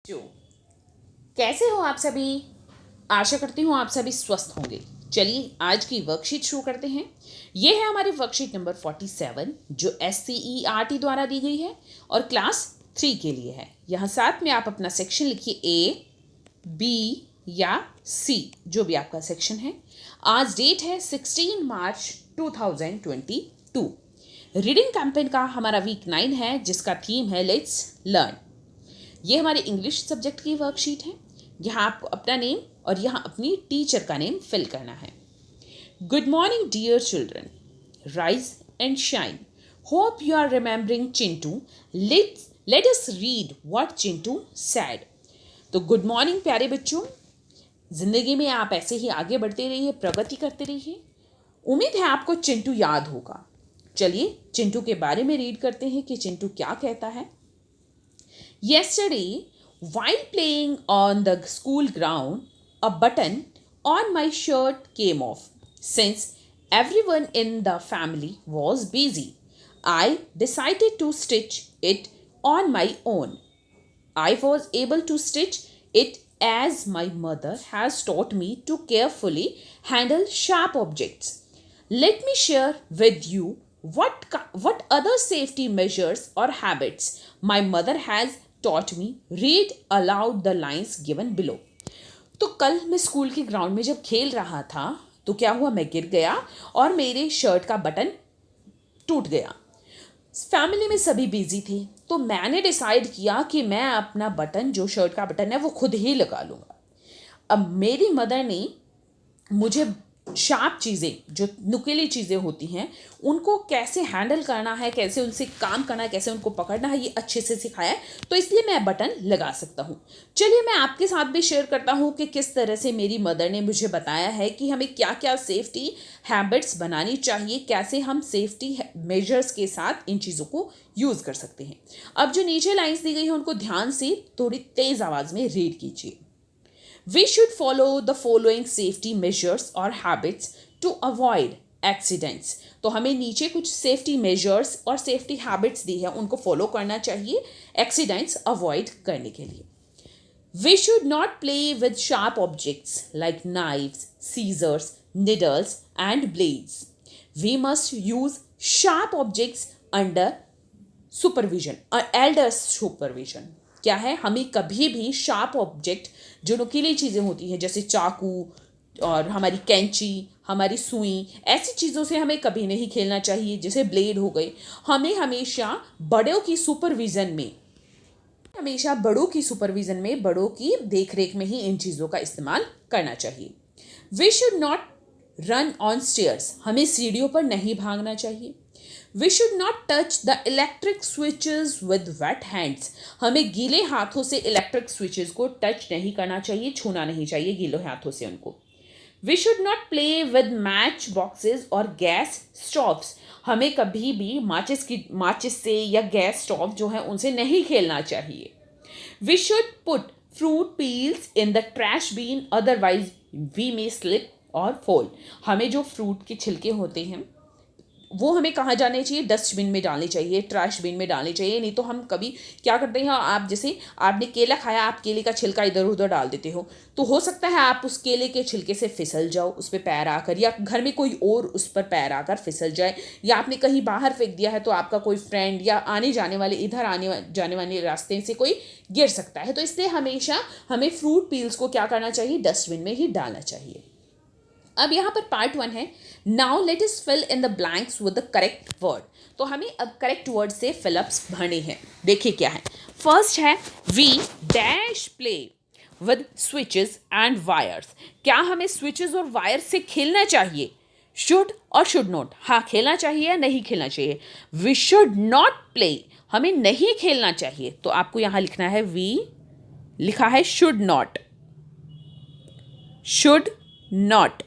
जो कैसे हो आप सभी। आशा करती हूँ आप सभी स्वस्थ होंगे। चलिए आज की वर्कशीट शुरू करते हैं। ये है हमारी वर्कशीट नंबर 47 जो SCERT द्वारा दी गई है और क्लास 3 के लिए है। यहाँ साथ में आप अपना सेक्शन लिखिए A, B या C, जो भी आपका सेक्शन है। आज डेट है 16 मार्च 2022। रीडिंग कैंपेन का हमारा वीक 9 है जिसका थीम है लेट्स लर्न। ये हमारे इंग्लिश सब्जेक्ट की वर्कशीट है। यहाँ आपको अपना नेम और यहाँ अपनी टीचर का नेम फिल करना है। Good morning dear children, rise and shine, hope you are remembering Chintu. Let us read what Chintu said. तो गुड मॉर्निंग प्यारे बच्चों, जिंदगी में आप ऐसे ही आगे बढ़ते रहिए, प्रगति करते रहिए। उम्मीद है आपको चिंटू याद होगा। चलिए चिंटू के बारे में रीड करते हैं कि चिंटू क्या कहता है। Yesterday, while playing on the school ground, a button on my shirt came off. Since everyone in the family was busy, I decided to stitch it on my own. I was able to stitch it as my mother has taught me to carefully handle sharp objects. Let me share with you what other safety measures or habits my mother has taught me. Read aloud the lines given below. तो कल मैं school के ground में जब खेल रहा था तो क्या हुआ, मैं गिर गया और मेरे शर्ट का बटन टूट गया। फैमिली में सभी बिजी थे तो मैंने डिसाइड किया कि मैं अपना बटन, जो शर्ट का बटन है, वो खुद ही लगा लूँगा। अब मेरी मदर ने मुझे शार्प चीज़ें, जो नुकीली चीज़ें होती हैं, उनको कैसे हैंडल करना है, कैसे उनसे काम करना है, कैसे उनको पकड़ना है, ये अच्छे से सिखाया है। तो इसलिए मैं बटन लगा सकता हूँ। चलिए मैं आपके साथ भी शेयर करता हूँ कि किस तरह से मेरी मदर ने मुझे बताया है कि हमें क्या क्या सेफ्टी हैबिट्स बनानी चाहिए, कैसे हम सेफ्टी मेजर्स के साथ इन चीज़ों को यूज़ कर सकते हैं। अब जो नीचे लाइन्स दी गई हैं उनको ध्यान से थोड़ी तेज़ आवाज़ में रीड कीजिए। We should follow the following safety measures or habits to avoid accidents. तो हमें नीचे कुछ सेफ्टी मेजर्स और सेफ्टी हैबिट्स दी है, उनको फॉलो करना चाहिए एक्सीडेंट्स अवॉइड करने के लिए। We should not play with sharp objects like knives, scissors, needles and blades. We must use sharp objects under supervision और एल्डर सुपरविजन। क्या है, हमें कभी भी शार्प ऑब्जेक्ट, जो नुकीली चीज़ें होती हैं जैसे चाकू और हमारी कैंची, हमारी सुई, ऐसी चीज़ों से हमें कभी नहीं खेलना चाहिए, जैसे ब्लेड हो गए। हमें हमेशा बड़ों की सुपरविज़न में, बड़ों की देखरेख में ही इन चीज़ों का इस्तेमाल करना चाहिए। We should not run on stairs, हमें सीढ़ियों पर नहीं भागना चाहिए। We should not touch the electric switches with wet hands, हमें गीले हाथों से इलेक्ट्रिक स्विचेस को टच नहीं करना चाहिए, छूना नहीं चाहिए गीले हाथों से उनको। We should not play with match boxes और गैस स्टोव्स, हमें कभी भी माचिस से या गैस स्टोव जो है उनसे नहीं खेलना चाहिए। We should put fruit peels in the trash bin, otherwise we may slip और फॉल, हमें जो फ्रूट के छिलके होते हैं वो हमें कहाँ जाने चाहिए, डस्टबिन में डालनी चाहिए, ट्रैश बिन में डालनी चाहिए। नहीं तो हम कभी क्या करते हैं, आप जैसे आपने केला खाया, आप केले का छिलका इधर उधर डाल देते हो, तो हो सकता है आप उस केले के छिलके से फिसल जाओ उस पर पैर आकर, या घर में कोई और उस पर पैर आकर फिसल जाए, या आपने कहीं बाहर फेंक दिया है तो आपका कोई फ्रेंड या आने जाने वाले रास्ते से कोई गिर सकता है। तो इसलिए हमेशा हमें फ्रूट पील्स को क्या करना चाहिए, डस्टबिन में ही डालना चाहिए। अब यहाँ पर पार्ट 1 है, now let us fill in the blanks with the correct word. तो हमें अब करेक्ट वर्ड से फिलअप्स भरने हैं। देखिए क्या है, फर्स्ट है we dash play with switches and wires. क्या हमें स्विचेस और वायर से खेलना चाहिए? शुड और शुड नॉट, हाँ खेलना चाहिए या नहीं खेलना चाहिए। वी शुड नॉट प्ले, हमें नहीं खेलना चाहिए, तो आपको यहाँ लिखना है वी, लिखा है should not, should not.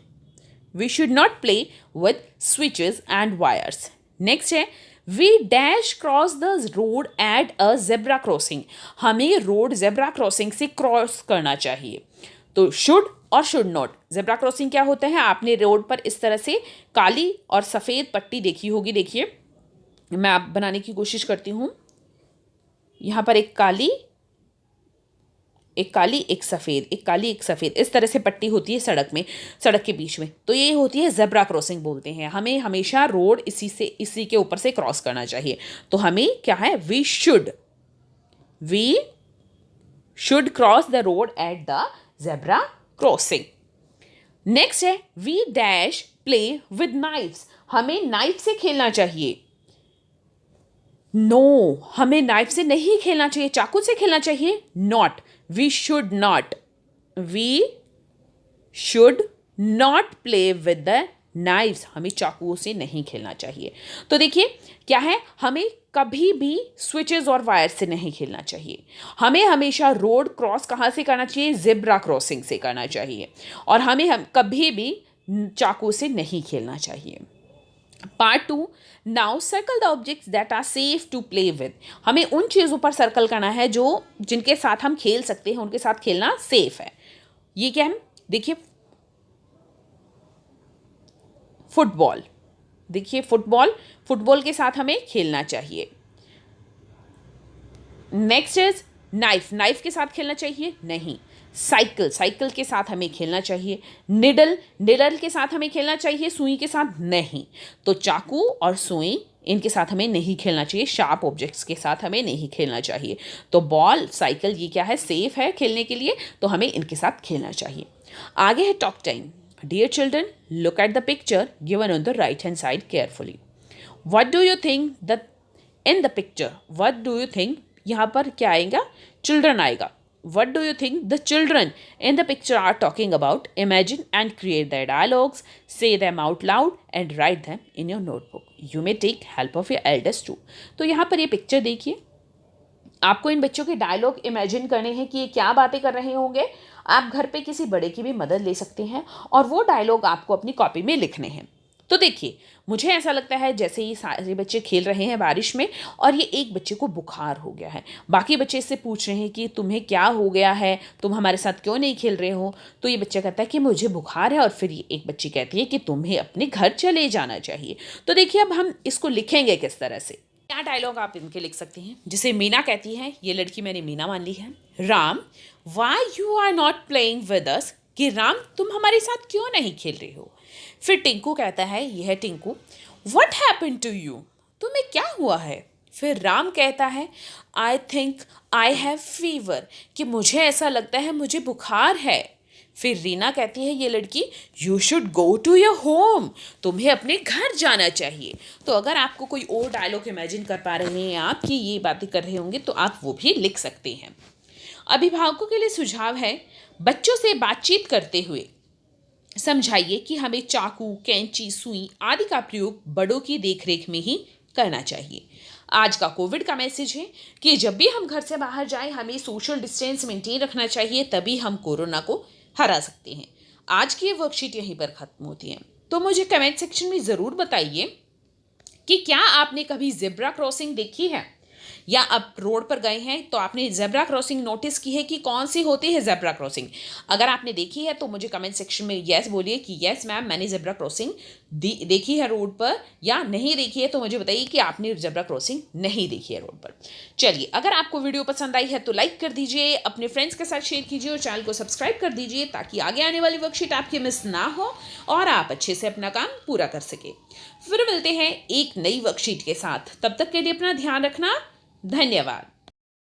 We should not play with switches and wires. Next है we dash cross the road at a zebra crossing. हमें रोड जेब्रा क्रॉसिंग से क्रॉस करना चाहिए। तो शुड और शुड नॉट। जेब्रा क्रॉसिंग क्या होता है, आपने रोड पर इस तरह से काली और सफ़ेद पट्टी देखी होगी। देखिए मैं आप बनाने की कोशिश करती हूँ। यहाँ पर एक काली एक काली एक सफ़ेद, एक काली एक सफ़ेद, इस तरह से पट्टी होती है सड़क में, सड़क के बीच में, तो ये होती है ज़ेब्रा क्रॉसिंग बोलते हैं। हमें हमेशा रोड इसी के ऊपर से क्रॉस करना चाहिए। तो हमें क्या है, we should cross the road at the zebra crossing. Next है we dash play with knifes, हमें नाइफ से खेलना चाहिए। नो, हमें नाइफ से नहीं खेलना चाहिए, चाकू से खेलना चाहिए। Not, we should not play with the knives, हमें चाकुओं से नहीं खेलना चाहिए। तो देखिए क्या है, हमें कभी भी स्विचेस और वायर से नहीं खेलना चाहिए। हमें हमेशा रोड क्रॉस कहाँ से करना चाहिए, ज़ेब्रा क्रॉसिंग से करना चाहिए। और हम कभी भी चाकू से नहीं खेलना चाहिए। Part 2, now circle the objects that are safe to play with, हमें उन चीज़ों पर सर्कल करना है जिनके साथ हम खेल सकते हैं, उनके साथ खेलना सेफ है। ये क्या है, देखिए फुटबॉल, देखिए फुटबॉल के साथ हमें खेलना चाहिए। नेक्स्ट इज नाइफ के साथ खेलना चाहिए नहीं। साइकिल के साथ हमें खेलना चाहिए। निडल के साथ हमें खेलना चाहिए, सुई के साथ नहीं। तो चाकू और सुई इनके साथ हमें नहीं खेलना चाहिए, शार्प ऑब्जेक्ट्स के साथ हमें नहीं खेलना चाहिए। तो बॉल, साइकिल, ये क्या है, सेफ है खेलने के लिए, तो हमें इनके साथ खेलना चाहिए। आगे है talk time. Dear children, look at the picture given on the right hand side carefully. What do you think the in the picture, what do you think, यहाँ पर क्या आएगा, चिल्ड्रन आएगा। What do you think the children in the picture are talking about? Imagine and create their dialogues, say them out loud and write them in your notebook. You may take help of your elders too. तो यहाँ पर ये picture देखिए, आपको इन बच्चों के dialogue imagine करने हैं कि ये क्या बातें कर रहे होंगे। आप घर पे किसी बड़े की भी मदद ले सकते हैं और वो डायलॉग आपको अपनी कॉपी में लिखने हैं। तो देखिए, मुझे ऐसा लगता है जैसे ये सारे बच्चे खेल रहे हैं बारिश में और ये एक बच्चे को बुखार हो गया है। बाकी बच्चे इससे पूछ रहे हैं कि तुम्हें क्या हो गया है, तुम हमारे साथ क्यों नहीं खेल रहे हो। तो ये बच्चा कहता है कि मुझे बुखार है, और फिर ये एक बच्ची कहती है कि तुम्हें अपने घर चले जाना चाहिए। तो देखिए अब हम इसको लिखेंगे किस तरह से। क्या डायलॉग आप इनके लिख सकते हैं। जैसे मीना कहती है, ये लड़की मैंने मीना मान ली है, Ram why you are not playing with us, कि राम तुम हमारे साथ क्यों नहीं खेल रहे हो। फिर टिंकू कहता है, यह है Tinku, what happened to you, तुम्हें क्या हुआ है। फिर राम कहता है, I think I have fever, कि मुझे ऐसा लगता है मुझे बुखार है। फिर रीना कहती है, ये लड़की, you should go to your home, तुम्हें अपने घर जाना चाहिए। तो अगर आपको कोई और डायलॉग इमेजिन कर पा रहे हैं आप कि ये बातें कर रहे होंगे, तो आप वो भी लिख सकते हैं। अभिभावकों के लिए सुझाव है, बच्चों से बातचीत करते हुए समझाइए कि हमें चाकू, कैंची, सुई आदि का प्रयोग बड़ों की देखरेख में ही करना चाहिए। आज का कोविड का मैसेज है कि जब भी हम घर से बाहर जाएं, हमें सोशल डिस्टेंस मेंटेन रखना चाहिए, तभी हम कोरोना को हरा सकते हैं। आज की ये वर्कशीट यहीं पर ख़त्म होती है। तो मुझे कमेंट सेक्शन में ज़रूर बताइए कि क्या आपने कभी ज़ेब्रा क्रॉसिंग देखी है, या आप रोड पर गए हैं तो आपने ज़ेब्रा क्रॉसिंग नोटिस की है कि कौन सी होती है ज़ेब्रा क्रॉसिंग। अगर आपने देखी है तो मुझे कमेंट सेक्शन में यस बोलिए कि यस मैम, मैंने ज़ेब्रा क्रॉसिंग देखी है रोड पर, या नहीं देखी है तो मुझे बताइए कि आपने ज़ेब्रा क्रॉसिंग नहीं देखी है रोड पर। चलिए, अगर आपको वीडियो पसंद आई है तो लाइक कर दीजिए, अपने फ्रेंड्स के साथ शेयर कीजिए और चैनल को सब्सक्राइब कर दीजिए, ताकि आगे आने वाली वर्कशीट आपकी मिस ना हो और आप अच्छे से अपना काम पूरा कर सके। फिर मिलते हैं एक नई वर्कशीट के साथ, तब तक के लिए अपना ध्यान रखना। धन्यवाद।